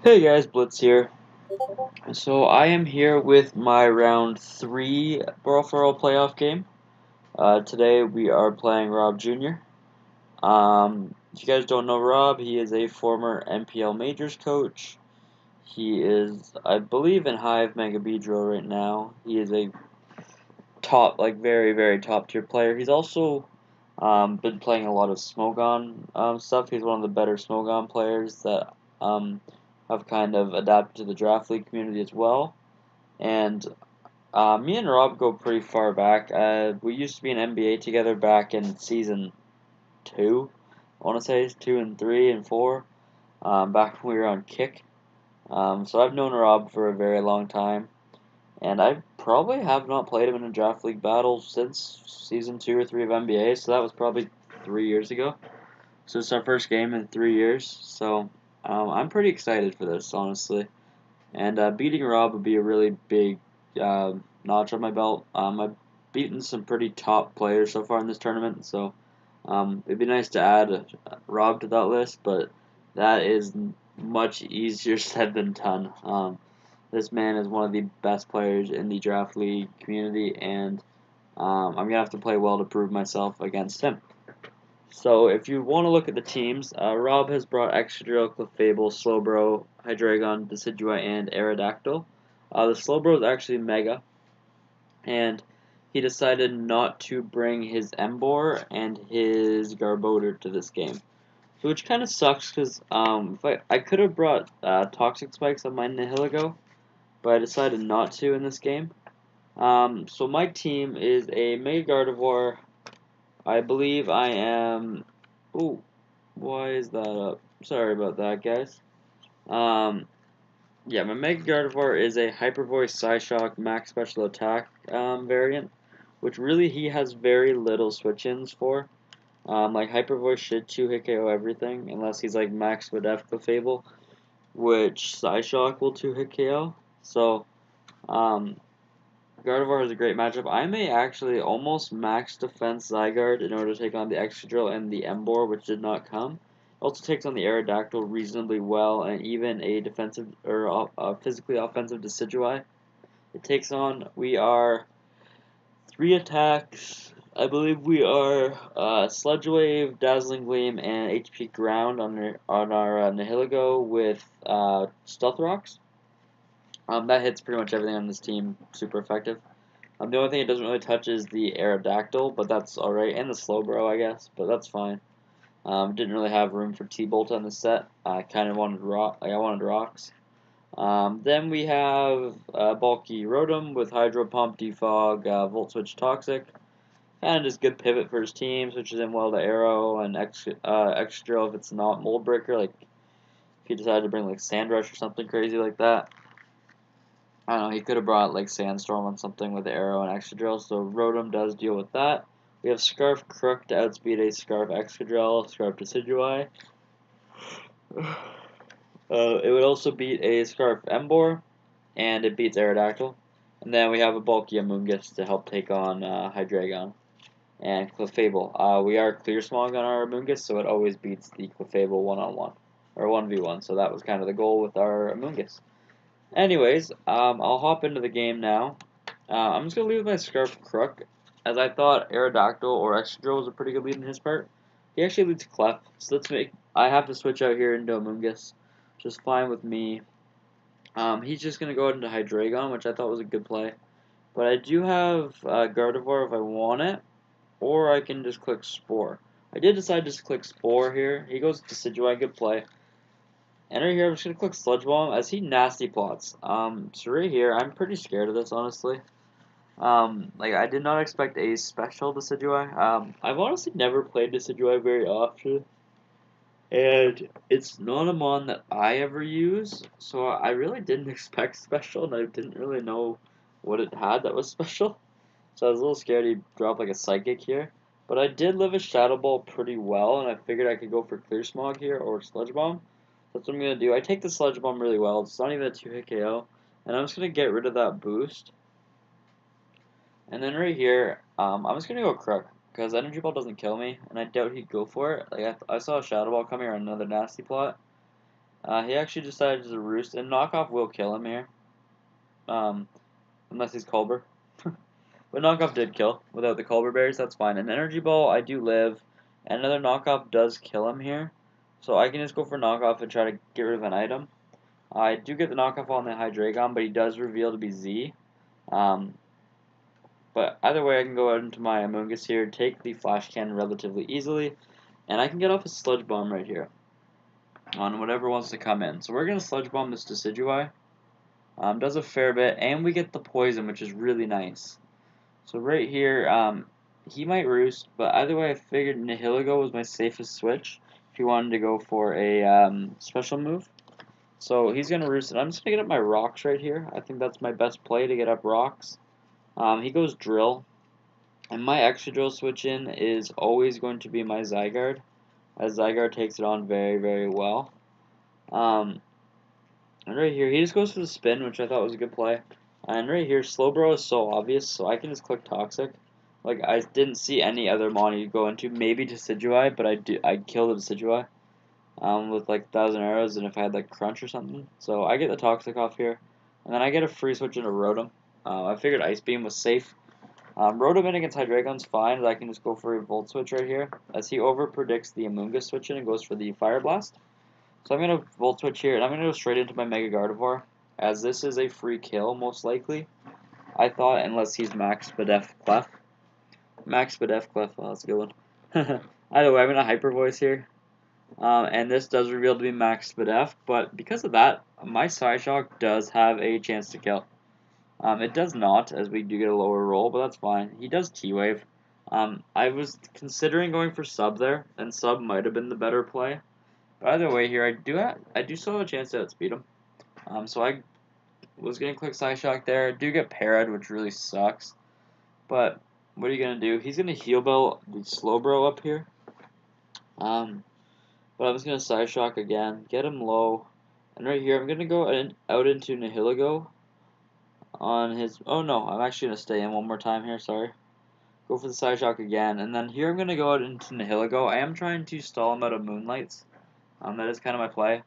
Hey guys, Blitz here. So I am here with my round 3 BFA playoff game. Today we are playing Rob Jr. If you guys don't know Rob, he is a former NPL Majors coach. He is, I believe, in Hive Mega Beedrill right now. He is a top, very, very top tier player. He's also been playing a lot of Smogon stuff. He's one of the better Smogon players that have kind of adapted to the draft league community as well. And me and Rob go pretty far back. We used to be in NBA together back in season 2. I want to say 2 and 3 and 4. Back when we were on Kick. So I've known Rob for a very long time. And I probably have not played him in a draft league battle since season 2 or 3 of NBA. So that was probably 3 years ago. So it's our first game in 3 years. So I'm pretty excited for this, honestly. And beating Rob would be a really big notch on my belt. I've beaten some pretty top players so far in this tournament, so it'd be nice to add Rob to that list, but that is much easier said than done. This man is one of the best players in the draft league community, and I'm going to have to play well to prove myself against him. So if you want to look at the teams, Rob has brought Excadrill, Clefable, Slowbro, Hydreigon, Decidueye, and Aerodactyl. The Slowbro is actually Mega, and he decided not to bring his Emboar and his Garbodor to this game. So which kind of sucks, because if I could have brought Toxic Spikes on my Nihilego, but I decided not to in this game. So my team is a Mega Gardevoir. I believe I am. Ooh, why is that up? Sorry about that, guys. Um, yeah, my Mega Gardevoir is a Hyper Voice Psyshock Max Special Attack variant, which really he has very little switch-ins for. Like Hyper Voice should 2-hit KO everything, unless he's like Max Videf Clefable, which Psyshock will 2-hit KO. So, um, Gardevoir is a great matchup. I may actually almost max defense Zygarde in order to take on the Excadrill and the Emboar, which did not come. Also takes on the Aerodactyl reasonably well, and even a defensive or physically offensive Decidueye. It takes on. We are 3 attacks. I believe we are Sludge Wave, Dazzling Gleam, and HP Ground on our Nihilego with Stealth Rocks. That hits pretty much everything on this team. Super effective. The only thing it doesn't really touch is the Aerodactyl, but that's alright, and the Slowbro, I guess, but that's fine. Didn't really have room for T-Bolt on the set. I kind of wanted I wanted rocks. Then we have bulky Rotom with Hydro Pump, Defog, Volt Switch Toxic. Kind of just good pivot for his team, switches in well to Arrow and extra if it's not Mold Breaker, like if he decided to bring like Sandrush or something crazy like that. I don't know, he could have brought like Sandstorm on something with Arrow and Excadrill, so Rotom does deal with that. We have Scarf Crook to outspeed a Scarf Excadrill, Scarf Decidueye. It would also beat a Scarf Emboar, and it beats Aerodactyl. And then we have a bulky Amoonguss to help take on Hydreigon and Clefable. We are Clear Smog on our Amoonguss, so it always beats the Clefable one-on-one, or 1v1, so that was kind of the goal with our Amoonguss. Anyways, I'll hop into the game now. I'm just going to leave with my Scarf Crook, as I thought Aerodactyl or Excadrill was a pretty good lead in his part. He actually leads Clef, so I have to switch out here into Amoonguss, which is fine with me. He's just going to go out into Hydreigon, which I thought was a good play. But I do have Gardevoir if I want it, or I can just click Spore. I did decide to just click Spore here. He goes to Decidueye, good play. And right here, I'm just going to click Sludge Bomb as he nasty plots. So right here, I'm pretty scared of this, honestly. Like, I did not expect a special Decidueye. I've honestly never played Decidueye very often. And it's not a mon that I ever use, so I really didn't expect special, and I didn't really know what it had that was special. So I was a little scared he'd drop like a Psychic here. But I did live a Shadow Ball pretty well, and I figured I could go for Clear Smog here or Sludge Bomb. That's what I'm going to do. I take the Sludge Bomb really well. It's not even a 2-hit KO. And I'm just going to get rid of that boost. And then right here, I'm just going to go Crook. Because Energy Ball doesn't kill me, and I doubt he'd go for it. Like I saw a Shadow Ball coming or another nasty plot. He actually decided to roost, and knockoff will kill him here. Um, unless he's Culber. But knockoff did kill without the Culber berries. That's fine. An energy ball, I do live, and another knockoff does kill him here. So I can just go for knockoff and try to get rid of an item. I do get the knockoff on the Hydreigon, but he does reveal to be Z. Um, but either way, I can go out into my Amoonguss here, take the Flash Cannon relatively easily, and I can get off a Sludge Bomb right here on whatever wants to come in. So we're going to Sludge Bomb this Decidueye. Does a fair bit, and we get the Poison, which is really nice. So right here, he might roost, but either way, I figured Nihilego was my safest switch if he wanted to go for a special move. So he's going to roost, and I'm just going to get up my rocks right here. I think that's my best play to get up rocks. He goes Drill, and my extra Drill switch in is always going to be my Zygarde, as Zygarde takes it on very, very well. And right here, he just goes for the spin, which I thought was a good play. And right here, Slowbro is so obvious, so I can just click Toxic. Like, I didn't see any other Monty go into, maybe Decidueye, but I'd kill the Decidueye with like 1,000 arrows, and if I had like Crunch or something. So I get the Toxic off here, and then I get a free switch into Rotom. I figured Ice Beam was safe. Rotom in against Hydreigon's fine, but I can just go for a Volt Switch right here, as he over predicts the Amoonguss switch in and goes for the Fire Blast. So I'm going to Volt Switch here, and I'm going to go straight into my Mega Gardevoir, as this is a free kill, most likely. I thought, unless he's Max Spadef Clef. Max Spadef Clef, oh, that's a good one. Either way, I'm going to Hyper Voice here. And this does reveal to be Max Spadef, but because of that, my Psyshock does have a chance to kill. It does not, as we do get a lower roll, but that's fine. He does T-Wave. I was considering going for Sub there, and Sub might have been the better play. But either way here, I do still have a chance to outspeed him. So I was going to click Psyshock there. I do get Parad, which really sucks. But what are you going to do? He's going to Heal Bell the Slowbro up here. But I'm just going to Psyshock again, get him low. And right here, I'm going to go out into Nihilego on his... Oh no, I'm actually going to stay in one more time here, sorry. Go for the Psyshock again. And then here I'm going to go out into Nihilego. I am trying to stall him out of Moonlights. That is kind of my play.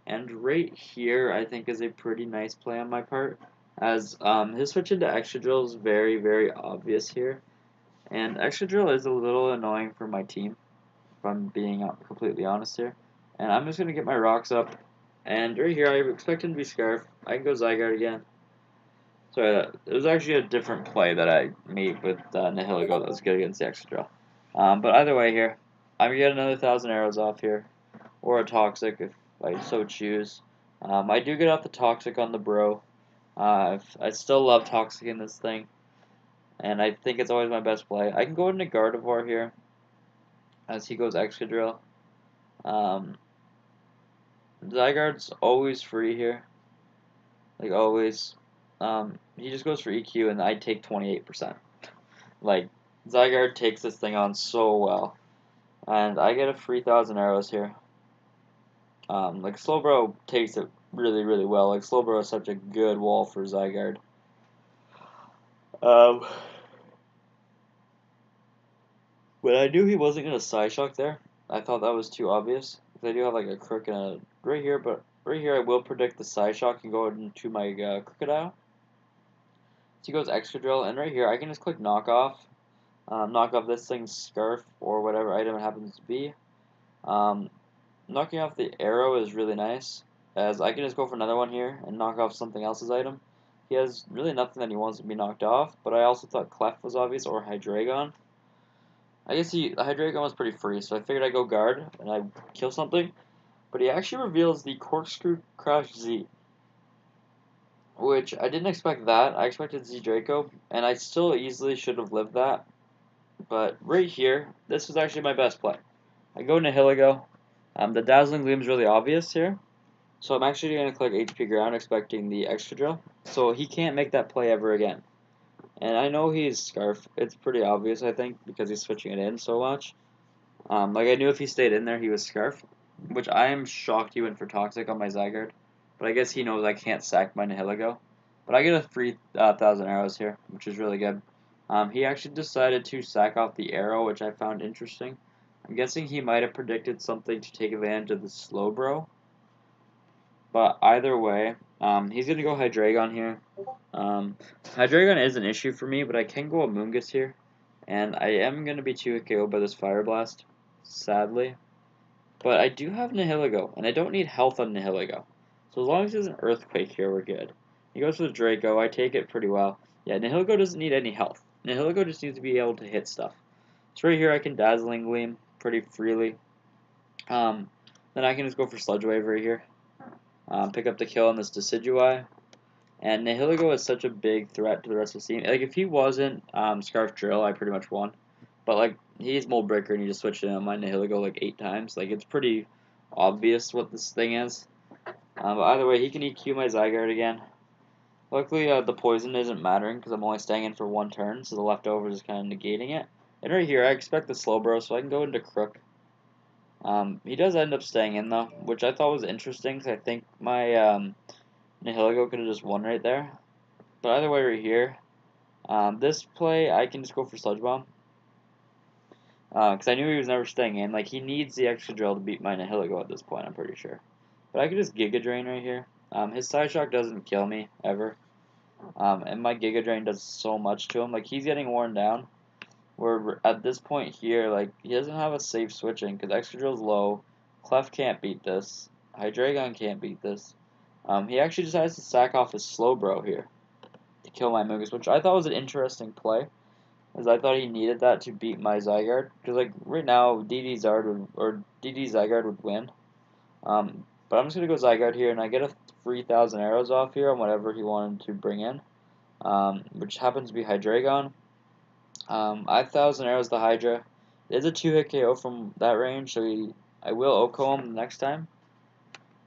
And right here, I think, is a pretty nice play on my part, as his switch into Extra Drill is very, very obvious here. And Extra Drill is a little annoying for my team, if I'm being completely honest here. And I'm just going to get my rocks up. And right here, I expect him to be Scarf. I can go Zygarde again. Sorry, it was actually a different play that I made with Nihilego that was good against the Extra Drill. But either way here, I'm going to get another 1,000 arrows off here, or a Toxic if I so choose. I do get off the Toxic on the Bro. I still love Toxic in this thing, and I think it's always my best play. I can go into Gardevoir here, as he goes Excadrill. Zygarde's always free here, like always. He just goes for EQ, and I take 28%. Like, Zygarde takes this thing on so well, and I get a free 1,000 arrows here. Like, Slowbro takes it really, really well. Like, Slowbro is such a good wall for Zygarde. But I knew he wasn't going to Psyshock there. I thought that was too obvious. Because I do have, like, a Crook and a right here, but right here I will predict the Psyshock and go into my Crocodile. So he goes Excadrill, and right here I can just click Knock Off. Knock off this thing's Scarf, or whatever item it happens to be. Knocking off the arrow is really nice, as I can just go for another one here and knock off something else's item. He has really nothing that he wants to be knocked off, but I also thought Clef was obvious, or Hydreigon. I guess the Hydreigon was pretty free, so I figured I'd go guard, and I'd kill something. But he actually reveals the Corkscrew Crash Z, which I didn't expect that. I expected Z Draco, and I still easily should have lived that. But right here, this was actually my best play. I go Nihilego. The Dazzling Gleam is really obvious here. So I'm actually going to click HP Ground, expecting the Extra Drill. So he can't make that play ever again. And I know he's Scarf. It's pretty obvious, I think, because he's switching it in so much. Like, I knew if he stayed in there, he was Scarf. Which I am shocked he went for Toxic on my Zygarde. But I guess he knows I can't sack my Nihilego. But I get a free 1,000 arrows here, which is really good. He actually decided to sack off the arrow, which I found interesting. I'm guessing he might have predicted something to take advantage of the Slowbro. But either way, he's going to go Hydreigon here. Hydreigon is an issue for me, but I can go Amoonguss here. And I am going to be 2-hit KO'd by this Fire Blast, sadly. But I do have Nihilego, and I don't need health on Nihilego. So as long as there's an Earthquake here, we're good. He goes for the Draco. I take it pretty well. Yeah, Nihilego doesn't need any health. Nihilego just needs to be able to hit stuff. So right here, I can Dazzling Gleam pretty freely. Then I can just go for Sludge Wave right here. Pick up the kill on this Decidueye. And Nihilego is such a big threat to the rest of the team. Like, if he wasn't Scarf Drill, I pretty much won. But, like, he's Mold Breaker, and he just switched in on my Nihilego, like, 8 times. Like, it's pretty obvious what this thing is. But either way, he can EQ my Zygarde again. Luckily, the poison isn't mattering, because I'm only staying in for 1 turn, so the leftovers is kind of negating it. And right here, I expect the Slowbro, so I can go into Crook. He does end up staying in, though, which I thought was interesting, because I think my Nihilego could have just won right there. But either way, right here, this play, I can just go for Sludge Bomb. Because I knew he was never staying in. Like, he needs the extra drill to beat my Nihilego at this point, I'm pretty sure. But I could just Giga Drain right here. His Side Shock doesn't kill me, ever. And my Giga Drain does so much to him. Like, he's getting worn down. Where at this point here, like, he doesn't have a safe switching, because extra drill's low. Clef can't beat this. Hydreigon can't beat this. He actually decides to sack off his Slowbro here to kill my Amoonguss, which I thought was an interesting play, as I thought he needed that to beat my Zygarde. Because, like, right now, DD Zygarde would win. But I'm just going to go Zygarde here, and I get a 3,000 arrows off here on whatever he wanted to bring in, which happens to be Hydreigon. I have 1,000 arrows to Hydra. It is a 2-hit KO from that range, so I will OHKO him next time.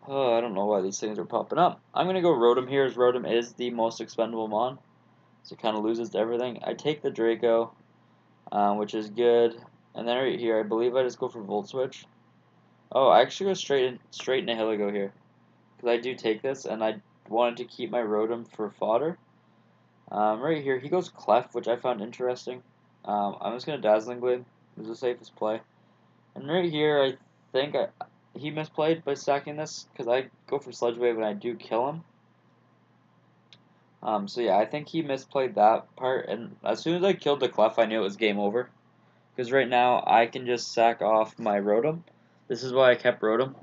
Oh, I don't know why these things are popping up. I'm going to go Rotom here, as Rotom is the most expendable mon. So it kind of loses to everything. I take the Draco, which is good. And then right here, I believe I just go for Volt Switch. Oh, I actually go straight Nihilego here. Because I do take this, and I wanted to keep my Rotom for fodder. Right here, he goes Clef, which I found interesting. I'm just going to Dazzling Gleam. This is the safest play. And right here, I think he misplayed by stacking this, because I go for Sludge Wave and I do kill him. So yeah, I think he misplayed that part, and as soon as I killed the Clef, I knew it was game over. Because right now, I can just sack off my Rotom. This is why I kept Rotom.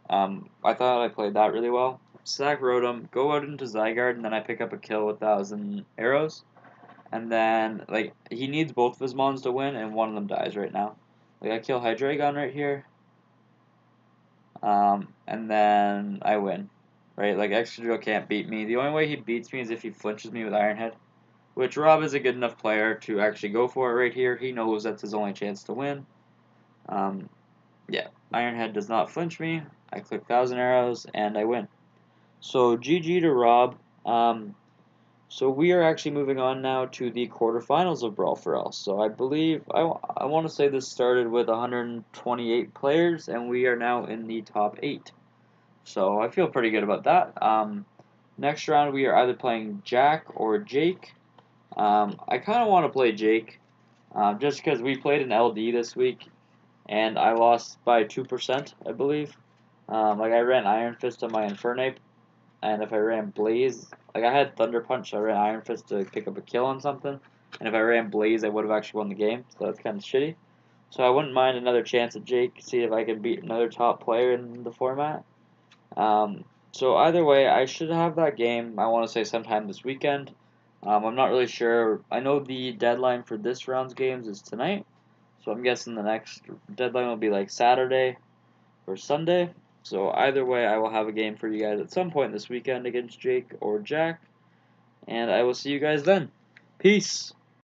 I thought I played that really well. Sack Rotom, go out into Zygarde, and then I pick up a kill with 1,000 arrows. And then, like, he needs both of his mons to win, and one of them dies right now. Like, I kill Hydreigon right here. And then I win. Right, like, Extra Drill can't beat me. The only way he beats me is if he flinches me with Iron Head. Which Rob is a good enough player to actually go for it right here. He knows that's his only chance to win. Yeah, Iron Head does not flinch me. I click 1,000 arrows, and I win. So, GG to Rob. So we are actually moving on now to the quarterfinals of Brawl for All. So I believe, I want to say this started with 128 players, and we are now in the top 8. So I feel pretty good about that. Next round, we are either playing Jack or Jake. I kind of want to play Jake, just because we played an LD this week, and I lost by 2%, I believe. Like, I ran Iron Fist on my Infernape, and if I ran Blaze, like, I had Thunder Punch, so I ran Iron Fist to pick up a kill on something, and if I ran Blaze, I would have actually won the game, so that's kind of shitty. So I wouldn't mind another chance at Jake, see if I can beat another top player in the format. So either way, I should have that game, I want to say sometime this weekend. I'm not really sure. I know the deadline for this round's games is tonight, so I'm guessing the next deadline will be like Saturday or Sunday. So either way, I will have a game for you guys at some point this weekend against Jake or Jack, and I will see you guys then. Peace!